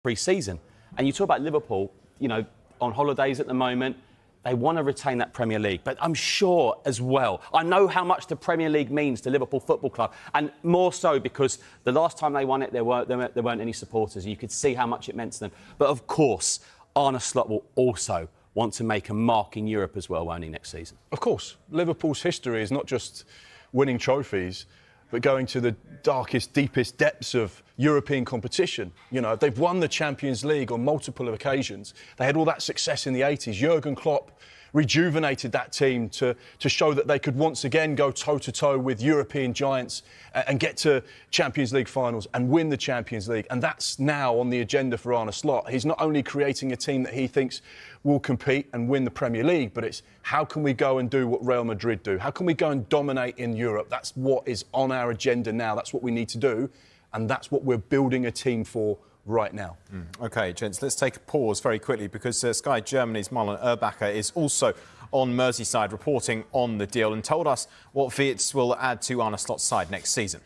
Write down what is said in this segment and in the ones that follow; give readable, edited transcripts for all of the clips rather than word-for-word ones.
pre-season. And you talk about Liverpool, you know, on holidays at the moment, they want to retain that Premier League. But I'm sure as well, I know how much the Premier League means to Liverpool Football Club, and more so because the last time they won it, there weren't any supporters. You could see how much it meant to them. But of course, Arne Slot will also want to make a mark in Europe as well, won't he, next season? Of course. Liverpool's history is not just winning trophies, but going to the darkest, deepest depths of European competition. You know, they've won the Champions League on multiple occasions. They had all that success in the 80s. Jurgen Klopp rejuvenated that team to show that they could once again go toe-to-toe with European giants and get to Champions League finals and win the Champions League. And that's now on the agenda for Arne Slot. He's not only creating a team that he thinks will compete and win the Premier League, but it's how can we go and do what Real Madrid do? How can we go and dominate in Europe? That's what is on our agenda now. That's what we need to do. And that's what we're building a team for right now. OK, gents, let's take a pause very quickly because Sky Germany's Marlon Urbacher is also on Merseyside reporting on the deal and told us what Wirtz will add to Arne Slot's side next season.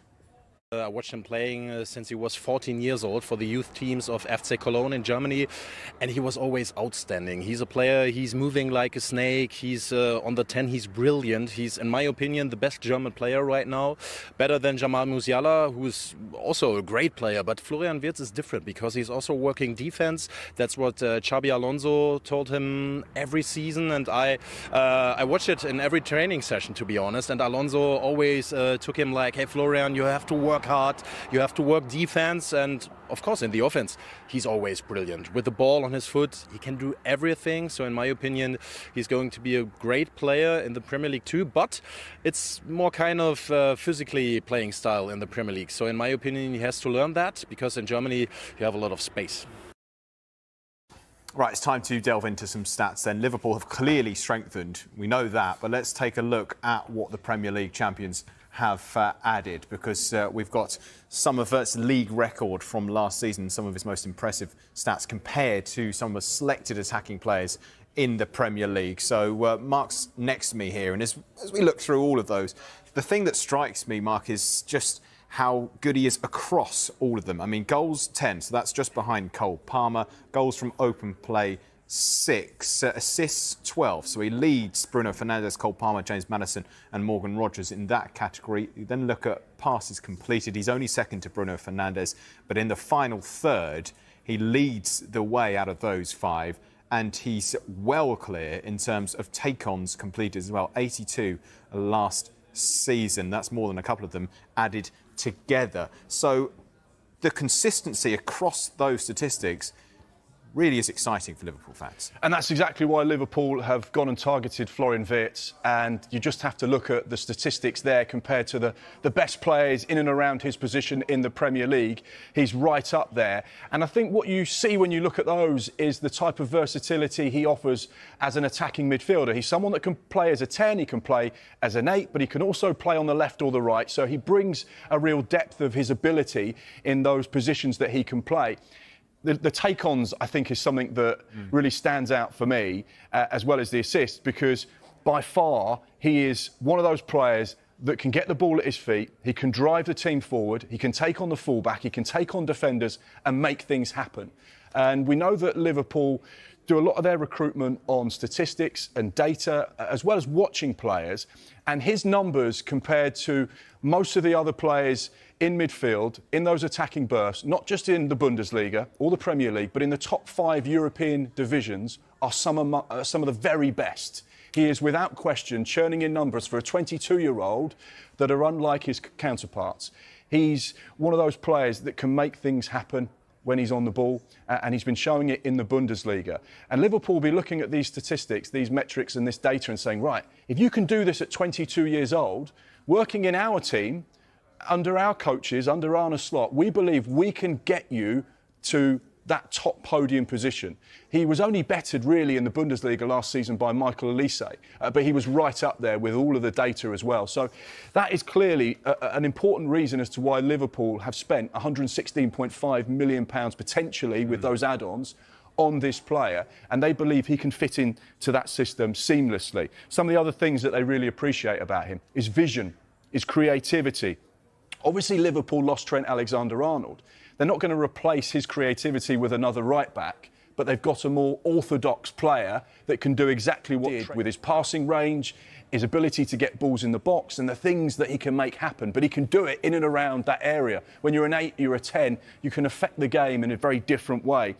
I watched him playing since he was 14 years old for the youth teams of FC Cologne in Germany, and he was always outstanding. He's a player, he's moving like a snake, he's on the 10, he's brilliant. He's, in my opinion, the best German player right now, better than Jamal Musiala, who's also a great player. But Florian Wirtz is different because he's also working defense. That's what Xabi Alonso told him every season, and I watched it in every training session, to be honest, and Alonso always took him like, hey, Florian, you have to work hard, you have to work defense, and of course in the offense he's always brilliant. With the ball on his foot, he can do everything. So in my opinion, he's going to be a great player in the Premier League too, but it's more kind of physically playing style in the Premier League. So in my opinion, he has to learn that because in Germany you have a lot of space. Right, it's time to delve into some stats then. Liverpool have clearly strengthened, we know that, but let's take a look at what the Premier League champions have added, because we've got some of its league record from last season, some of his most impressive stats compared to some of the selected attacking players in the Premier League. So Marc's next to me here, and as we look through all of those, the thing that strikes me, Marc, is just how good he is across all of them. I mean, goals 10, so that's just behind Cole Palmer. Goals from open play 6, assists 12. So he leads Bruno Fernandes, Cole Palmer, James Maddison and Morgan Rogers in that category. You then look at passes completed. He's only second to Bruno Fernandes, but in the final third, he leads the way out of those 5. And he's well clear in terms of take-ons completed as well. 82 last season. That's more than a couple of them added together. So the consistency across those statistics really is exciting for Liverpool fans. And that's exactly why Liverpool have gone and targeted Florian Wirtz. And you just have to look at the statistics there compared to the best players in and around his position in the Premier League. He's right up there. And I think what you see when you look at those is the type of versatility he offers as an attacking midfielder. He's someone that can play as a 10, he can play as an 8, but he can also play on the left or the right. So he brings a real depth of his ability in those positions that he can play. The take-ons, I think, is something that really stands out for me, as well as the assists, because by far he is one of those players that can get the ball at his feet, he can drive the team forward, he can take on the fullback, he can take on defenders and make things happen. And we know that Liverpool do a lot of their recruitment on statistics and data, as well as watching players. And his numbers compared to most of the other players in midfield, in those attacking bursts, not just in the Bundesliga or the Premier League, but in the top 5 European divisions, are some of the very best. He is, without question, churning in numbers for a 22-year-old that are unlike his counterparts. He's one of those players that can make things happen when he's on the ball, and he's been showing it in the Bundesliga. And Liverpool will be looking at these statistics, these metrics and this data and saying, right, if you can do this at 22 years old, working in our team, under our coaches, under Arne Slot, we believe we can get you to that top podium position. He was only bettered really in the Bundesliga last season by Michael Elise, but he was right up there with all of the data as well. So that is clearly an important reason as to why Liverpool have spent £116.5 million potentially with those add-ons on this player, and they believe he can fit into that system seamlessly. Some of the other things that they really appreciate about him is vision, is creativity. Obviously, Liverpool lost Trent Alexander-Arnold. They're not going to replace his creativity with another right-back, but they've got a more orthodox player that can do exactly what he did with his passing range, his ability to get balls in the box and the things that he can make happen. But he can do it in and around that area. When you're an 8, you're a 10, you can affect the game in a very different way.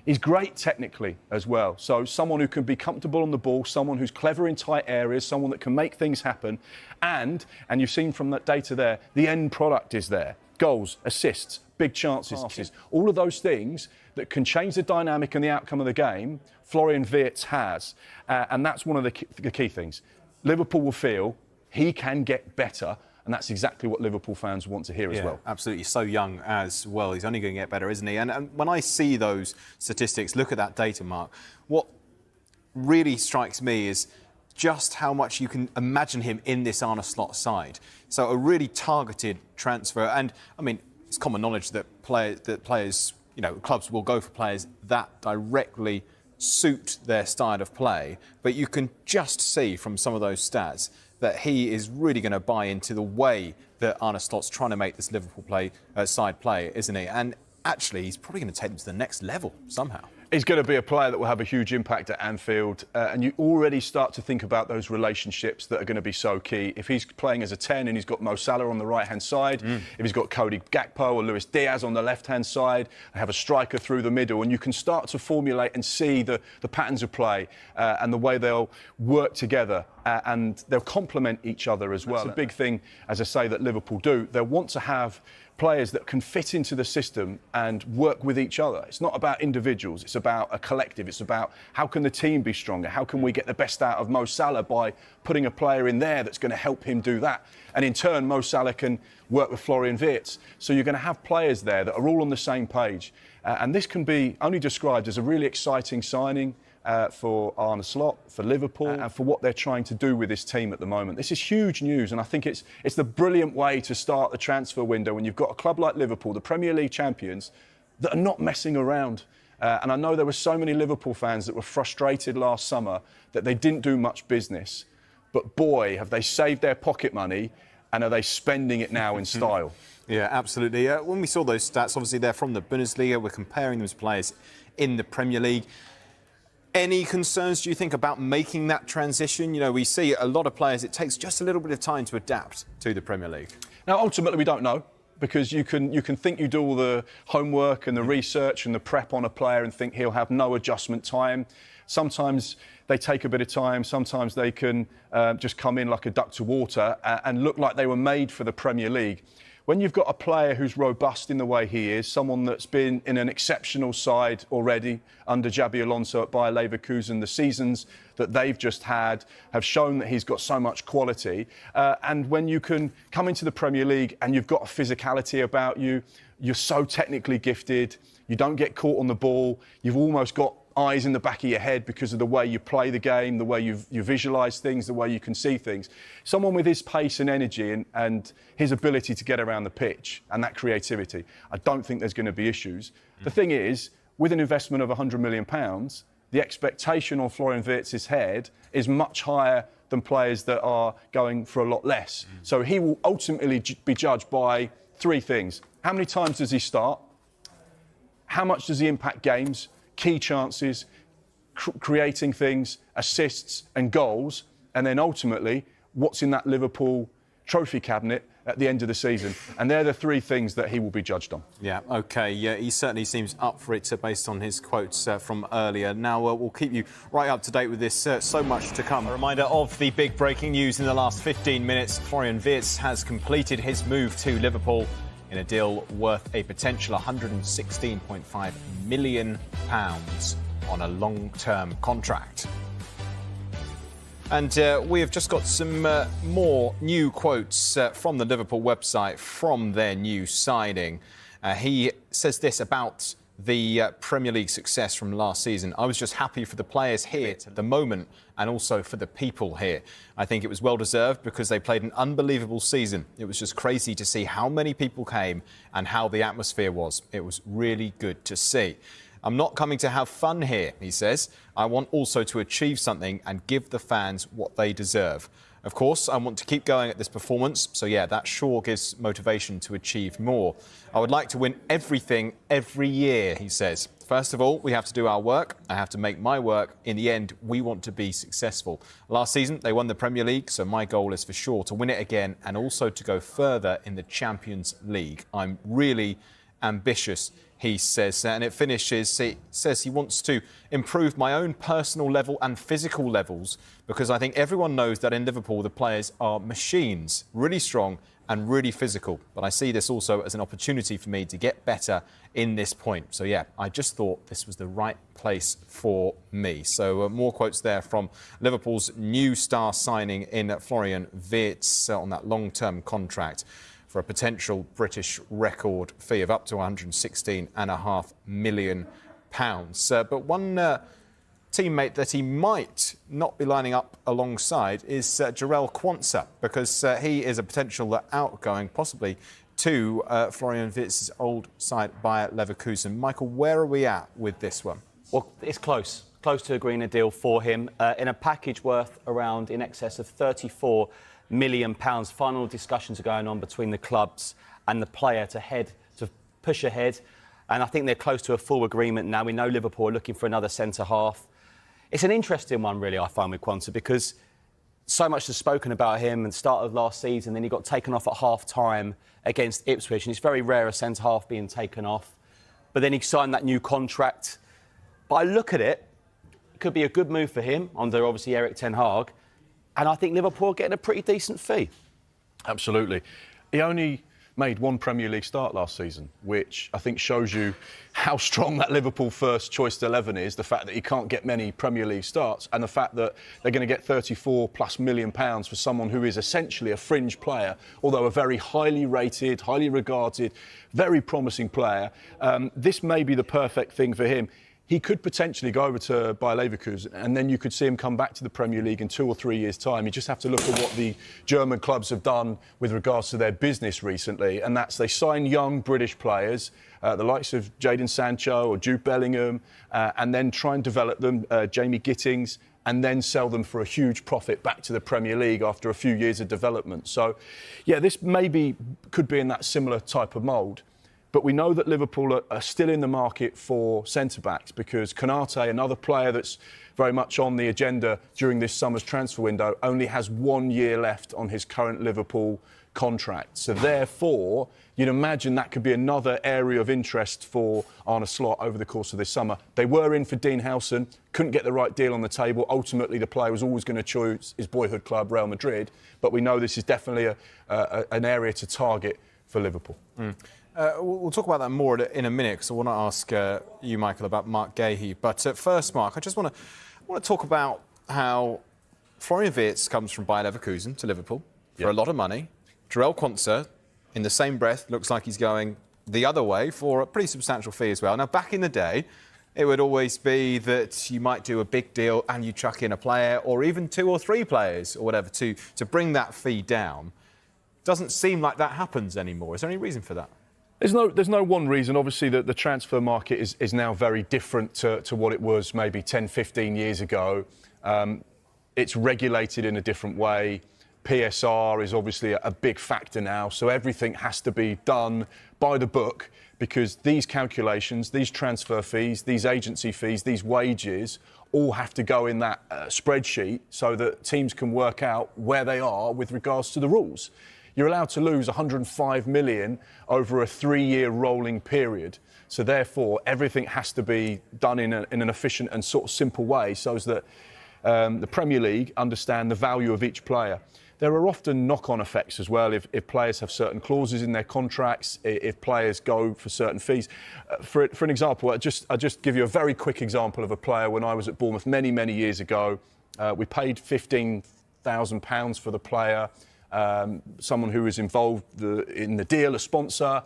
He's great technically as well. So someone who can be comfortable on the ball, someone who's clever in tight areas, someone that can make things happen. And you've seen from that data there, the end product is there. Goals, assists, big chances, passes, all of those things that can change the dynamic and the outcome of the game, Florian Wirtz has. And that's one of the key things. Liverpool will feel he can get better, and that's exactly what Liverpool fans want to hear as well. Absolutely, so young as well. He's only going to get better, isn't he? And when I see those statistics, look at that data, Mark, what really strikes me is just how much you can imagine him in this Arne Slot side. So a really targeted transfer. And, I mean, it's common knowledge that players, you know, clubs will go for players that directly suit their style of play, but you can just see from some of those stats that he is really going to buy into the way that Arne Slot's trying to make this Liverpool side play, isn't he? And actually, he's probably going to take them to the next level somehow. He's going to be a player that will have a huge impact at Anfield, and you already start to think about those relationships that are going to be so key. If he's playing as a 10 and he's got Mo Salah on the right-hand side, if he's got Cody Gakpo or Luis Diaz on the left-hand side, they have a striker through the middle, and you can start to formulate and see the patterns of play and the way they'll work together, and they'll complement each other as well. That's a big thing, as I say, that Liverpool do. They'll want to have players that can fit into the system and work with each other. It's not about individuals, it's about a collective. It's about how can the team be stronger? How can we get the best out of Mo Salah by putting a player in there that's going to help him do that? And in turn, Mo Salah can work with Florian Wirtz. So you're going to have players there that are all on the same page. And this can be only described as a really exciting signing for Arne Slot, for Liverpool, and for what they're trying to do with this team at the moment. This is huge news, and I think it's the brilliant way to start the transfer window when you've got a club like Liverpool, the Premier League champions, that are not messing around. And I know there were so many Liverpool fans that were frustrated last summer that they didn't do much business. But boy, have they saved their pocket money, and are they spending it now in style? Yeah, absolutely. When we saw those stats, obviously they're from the Bundesliga. We're comparing them to players in the Premier League. Any concerns, do you think, about making that transition? You know, we see a lot of players, it takes just a little bit of time to adapt to the Premier League. Now, ultimately, we don't know, because you can think you do all the homework and the research and the prep on a player and think he'll have no adjustment time. Sometimes they take a bit of time. Sometimes they can just come in like a duck to water and look like they were made for the Premier League. When you've got a player who's robust in the way he is, someone that's been in an exceptional side already under Xabi Alonso at Bayer Leverkusen, the seasons that they've just had have shown that he's got so much quality. And when you can come into the Premier League and you've got a physicality about you, you're so technically gifted, you don't get caught on the ball, you've almost got eyes in the back of your head because of the way you play the game, the way you visualise things, the way you can see things. Someone with his pace and energy and his ability to get around the pitch and that creativity, I don't think there's going to be issues. The thing is, with an investment of £100 million, the expectation on Florian Wirtz's head is much higher than players that are going for a lot less. So he will ultimately be judged by 3 things. How many times does he start? How much does he impact games? Key chances, creating things, assists and goals, and then ultimately what's in that Liverpool trophy cabinet at the end of the season. And they're the 3 things that he will be judged on. Yeah, OK. Yeah, he certainly seems up for it based on his quotes from earlier. Now, we'll keep you right up to date with this. So much to come. A reminder of the big breaking news in the last 15 minutes. Florian Wirtz has completed his move to Liverpool in a deal worth a potential £116.5 million on a long-term contract. And we have just got some more new quotes from the Liverpool website from their new signing. He says this about the Premier League success from last season. I was just happy for the players here at the moment and also for the people here. I think it was well deserved because they played an unbelievable season. It was just crazy to see how many people came and how the atmosphere was. It was really good to see. I'm not coming to have fun here, he says. I want also to achieve something and give the fans what they deserve. Of course, I want to keep going at this performance, so yeah, that sure gives motivation to achieve more. I would like to win everything every year, he says. First of all, we have to do our work. I have to make my work. In the end, we want to be successful. Last season, they won the Premier League, so my goal is for sure to win it again and also to go further in the Champions League. I'm really ambitious, he says, and it finishes, he says he wants to improve my own personal level and physical levels because I think everyone knows that in Liverpool the players are machines, really strong and really physical. But I see this also as an opportunity for me to get better in this point. So yeah, I just thought this was the right place for me. So more quotes there from Liverpool's new star signing in Florian Wirtz on that long-term contract for a potential British record fee of up to £116.5 million. But one teammate that he might not be lining up alongside is Jurgen Quansah, because he is a potential outgoing, possibly to Florian Wirtz's old side, Bayer Leverkusen. Michael, where are we at with this one? Well, it's close to agreeing a deal for him in a package worth around in excess of £34 million. Final discussions are going on between the clubs and the player to push ahead, and I think they're close to a full agreement now. We know Liverpool are looking for another centre-half. It's an interesting one, really, I find, with Quansah, because so much is spoken about him and start of last season, then he got taken off at half-time against Ipswich, and it's very rare a centre-half being taken off. But then he signed that new contract. But I look at it, it could be a good move for him under, obviously, Erik ten Hag, and I think Liverpool are getting a pretty decent fee. Absolutely. He only made one Premier League start last season, which I think shows you how strong that Liverpool first choice 11 is, the fact that he can't get many Premier League starts and the fact that they're going to get £34+ million for someone who is essentially a fringe player, although a very highly rated, highly regarded, very promising player. This may be the perfect thing for him. He could potentially go over to Bayer Leverkusen and then you could see him come back to the Premier League in 2 or 3 years' time. You just have to look at what the German clubs have done with regards to their business recently, and that's they sign young British players, the likes of Jadon Sancho or Jude Bellingham, and then try and develop them, Jamie Gittings, and then sell them for a huge profit back to the Premier League after a few years of development. So, yeah, this maybe could be in that similar type of mould. But we know that Liverpool are still in the market for centre-backs because Konate, another player that's very much on the agenda during this summer's transfer window, only has 1 year left on his current Liverpool contract. So therefore, you'd imagine that could be another area of interest for Arne Slot over the course of this summer. They were in for Dean Howson, couldn't get the right deal on the table. Ultimately, the player was always going to choose his boyhood club, Real Madrid. But we know this is definitely an area to target for Liverpool. We'll talk about that more in a minute because I want to ask you, Michael, about Marc Guehi. But first, Mark, I just want to talk about how Florian Wirtz comes from Bayer Leverkusen to Liverpool for a lot of money. Jurgen Quansah, in the same breath, looks like he's going the other way for a pretty substantial fee as well. Now, back in the day, it would always be that you might do a big deal and you chuck in a player or even 2 or 3 players or whatever to bring that fee down. Doesn't seem like that happens anymore. Is there any reason for that? There's no one reason. Obviously, the transfer market is now very different to what it was maybe 10, 15 years ago. It's regulated in a different way. PSR is obviously a big factor now, so everything has to be done by the book because these calculations, these transfer fees, these agency fees, these wages all have to go in that spreadsheet so that teams can work out where they are with regards to the rules. You're allowed to lose £105 million over a 3-year rolling period. So therefore, everything has to be done in an efficient and sort of simple way so that the Premier League understand the value of each player. There are often knock-on effects as well if players have certain clauses in their contracts, if players go for certain fees. For an example, I'll just give you a very quick example of a player. When I was at Bournemouth many, many years ago, we paid £15,000 for the player. Someone who was involved in the deal, a sponsor.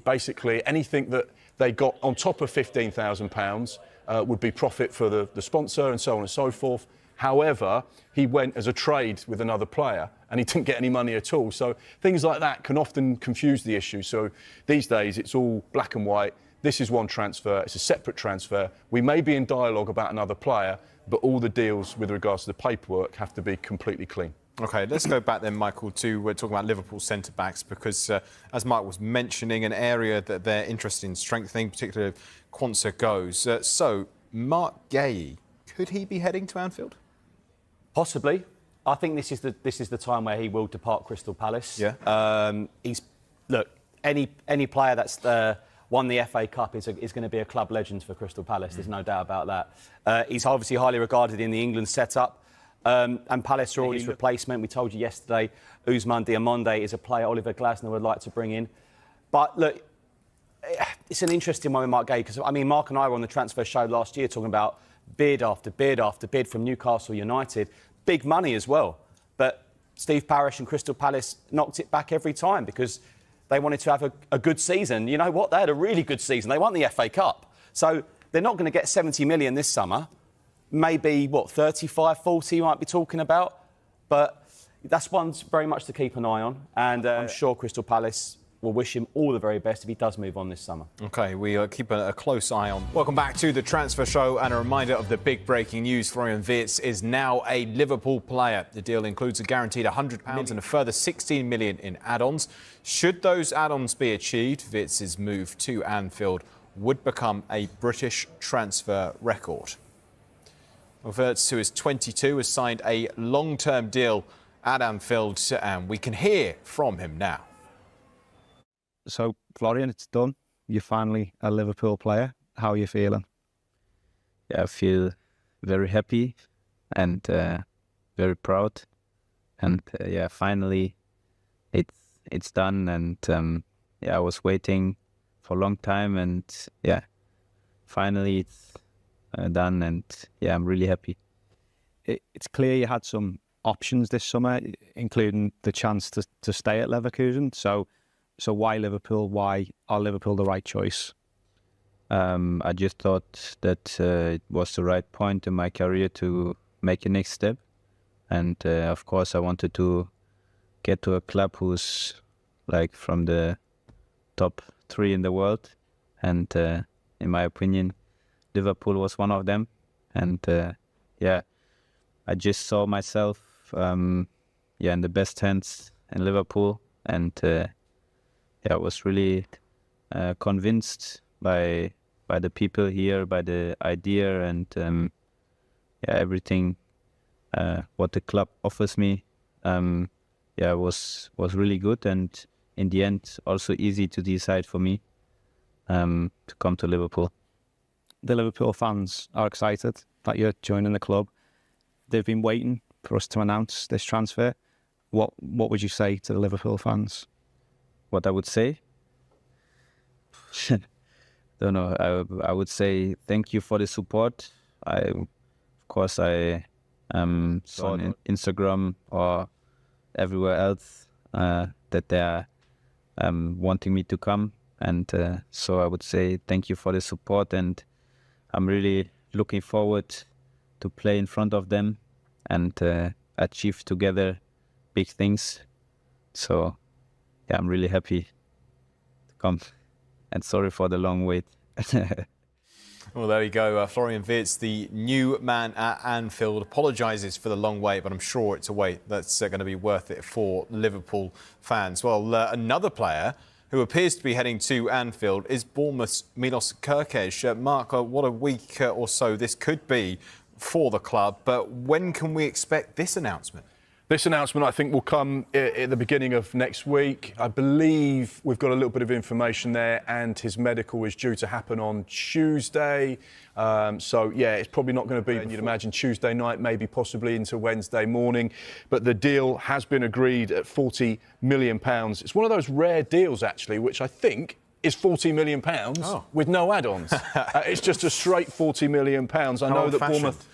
Basically, anything that they got on top of £15,000 would be profit for the sponsor and so on and so forth. However, he went as a trade with another player and he didn't get any money at all. So things like that can often confuse the issue. So these days, it's all black and white. This is one transfer. It's a separate transfer. We may be in dialogue about another player, but all the deals with regards to the paperwork have to be completely clean. OK, let's go back then, Michael, to talking about Liverpool centre-backs, because as Mark was mentioning, an area that they're interested in strengthening, particularly if Quansah goes. So, Marc Guehi, could he be heading to Anfield? Possibly. I think this is the time where he will depart Crystal Palace. Yeah. Any player that's won the FA Cup is going to be a club legend for Crystal Palace. There's no doubt about that. He's obviously highly regarded in the England setup. And Palace are already his replacement. We told you yesterday, Ousmane Diamonde is a player Oliver Glasner would like to bring in. But look, it's an interesting one with Marc Guehi, because I mean, Mark and I were on the transfer show last year talking about bid after bid after bid from Newcastle United. Big money as well. But Steve Parish and Crystal Palace knocked it back every time because they wanted to have a good season. You know what? They had a really good season. They won the FA Cup. So they're not going to get 70 million this summer. Maybe, 35, 40 you might be talking about. But that's one very much to keep an eye on. And I'm sure Crystal Palace will wish him all the very best if he does move on this summer. OK, we keep a close eye on. Welcome back to the Transfer Show, and a reminder of the big breaking news. Florian Wirtz is now a Liverpool player. The deal includes a guaranteed £100 and a further 16 million in add-ons. Should those add-ons be achieved, Wirtz's move to Anfield would become a British transfer record. Wirtz, who is 22, has signed a long-term deal at Anfield, and we can hear from him now. So, Florian, it's done. You're finally a Liverpool player. How are you feeling? Yeah, I feel very happy and very proud. And finally, it's done. And I was waiting for a long time, and finally it's done. And I'm really happy. It's clear you had some options this summer, including the chance to stay at Leverkusen. So why Liverpool? Why are Liverpool the right choice? I just thought that it was the right point in my career to make a next step. And of course, I wanted to get to a club who's like from the top 3 in the world. And in my opinion, Liverpool was one of them. And I just saw myself in the best hands in Liverpool. And I was really convinced by the people here, by the idea, and everything what the club offers me. Was really good, and in the end, also easy to decide for me to come to Liverpool. The Liverpool fans are excited that you're joining the club. They've been waiting for us to announce this transfer. What would you say to the Liverpool fans? What I would say? Don't know. I would say thank you for the support. Of course, saw on Instagram or everywhere else that they are wanting me to come, and so I would say thank you for the support, and I'm really looking forward to play in front of them and achieve together big things. So I'm really happy to come, and sorry for the long wait. Well, there you go. Florian Wirtz, the new man at Anfield, apologises for the long wait, but I'm sure it's a wait that's going to be worth it for Liverpool fans. Well, another player who appears to be heading to Anfield is Bournemouth's Milos Kerkez. Mark, what a week or so this could be for the club, but when can we expect this announcement? This announcement, I think, will come at the beginning of next week. I believe we've got a little bit of information there, and his medical is due to happen on Tuesday. It's probably not going to be, you'd imagine, Tuesday night, maybe possibly into Wednesday morning. But the deal has been agreed at £40 million. It's one of those rare deals, actually, which I think is £40 million with no add-ons. It's just a straight £40 million. I know that Bournemouth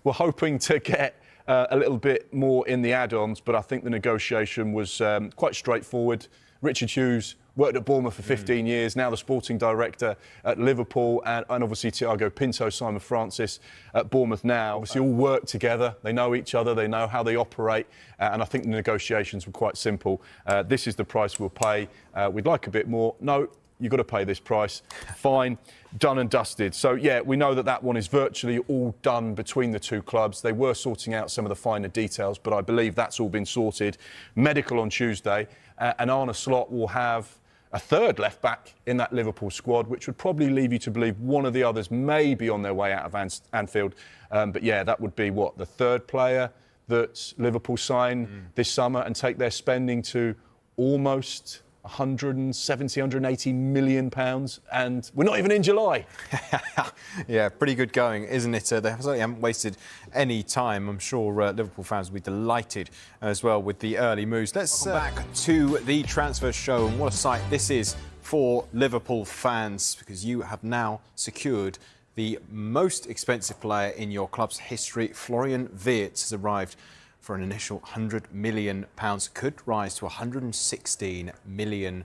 were hoping to get a little bit more in the add-ons, but I think the negotiation was quite straightforward. Richard Hughes worked at Bournemouth for 15 years, now the sporting director at Liverpool, and obviously Thiago Pinto, Simon Francis at Bournemouth now. Obviously all work together, they know each other, they know how they operate, and I think the negotiations were quite simple. This is the price we'll pay. We'd like a bit more. No, you've got to pay this price. Fine, done and dusted. So, yeah, we know that that one is virtually all done between the two clubs. They were sorting out some of the finer details, but I believe that's all been sorted. Medical on Tuesday, and Arne Slot will have a third left-back in that Liverpool squad, which would probably leave you to believe one of the others may be on their way out of Anfield. But, yeah, that would be, what, the third player that Liverpool sign this summer and take their spending to almost 170, 180 million pounds, and we're not even in July. Yeah, pretty good going, isn't it? They certainly haven't wasted any time. I'm sure Liverpool fans will be delighted as well with the early moves. Let's back to the transfer show, and what a sight this is for Liverpool fans, because you have now secured the most expensive player in your club's history. Florian Wirtz has arrived for an initial £100 million, could rise to £116 million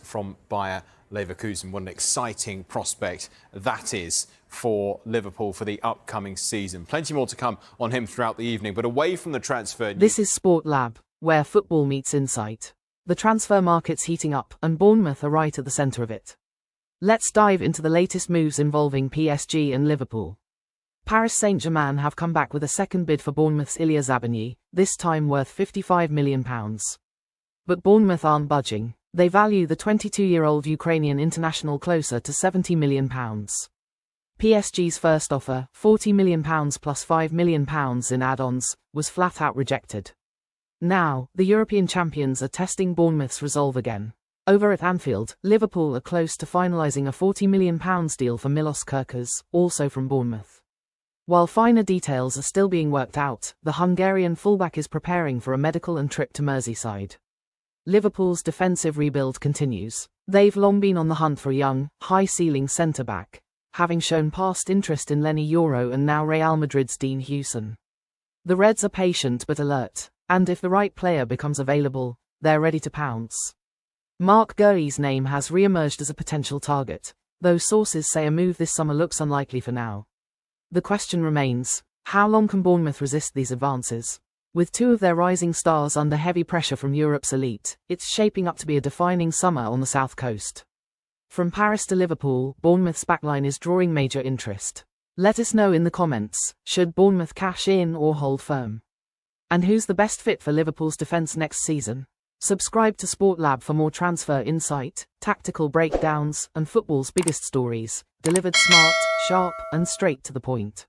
from Bayer Leverkusen. What an exciting prospect that is for Liverpool for the upcoming season. Plenty more to come on him throughout the evening, but away from the transfer... This is Sport Lab, where football meets insight. The transfer market's heating up, and Bournemouth are right at the centre of it. Let's dive into the latest moves involving PSG and Liverpool. Paris Saint-Germain have come back with a second bid for Bournemouth's Ilya Zabany, this time worth £55 million. But Bournemouth aren't budging. They value the 22-year-old Ukrainian international closer to £70 million. PSG's first offer, £40 million plus £5 million in add-ons, was flat-out rejected. Now, the European champions are testing Bournemouth's resolve again. Over at Anfield, Liverpool are close to finalising a £40 million deal for Milos Kerkez, also from Bournemouth. While finer details are still being worked out, the Hungarian fullback is preparing for a medical and trip to Merseyside. Liverpool's defensive rebuild continues. They've long been on the hunt for a young, high-ceiling centre-back, having shown past interest in Lenny Yoro and now Real Madrid's Dean Huijsen. The Reds are patient but alert, and if the right player becomes available, they're ready to pounce. Marc Guehi's name has re-emerged as a potential target, though sources say a move this summer looks unlikely for now. The question remains, how long can Bournemouth resist these advances? With two of their rising stars under heavy pressure from Europe's elite, it's shaping up to be a defining summer on the south coast. From Paris to Liverpool, Bournemouth's backline is drawing major interest. Let us know in the comments, should Bournemouth cash in or hold firm? And who's the best fit for Liverpool's defence next season? Subscribe to Sport Lab for more transfer insight, tactical breakdowns, and football's biggest stories, delivered smart, sharp, and straight to the point.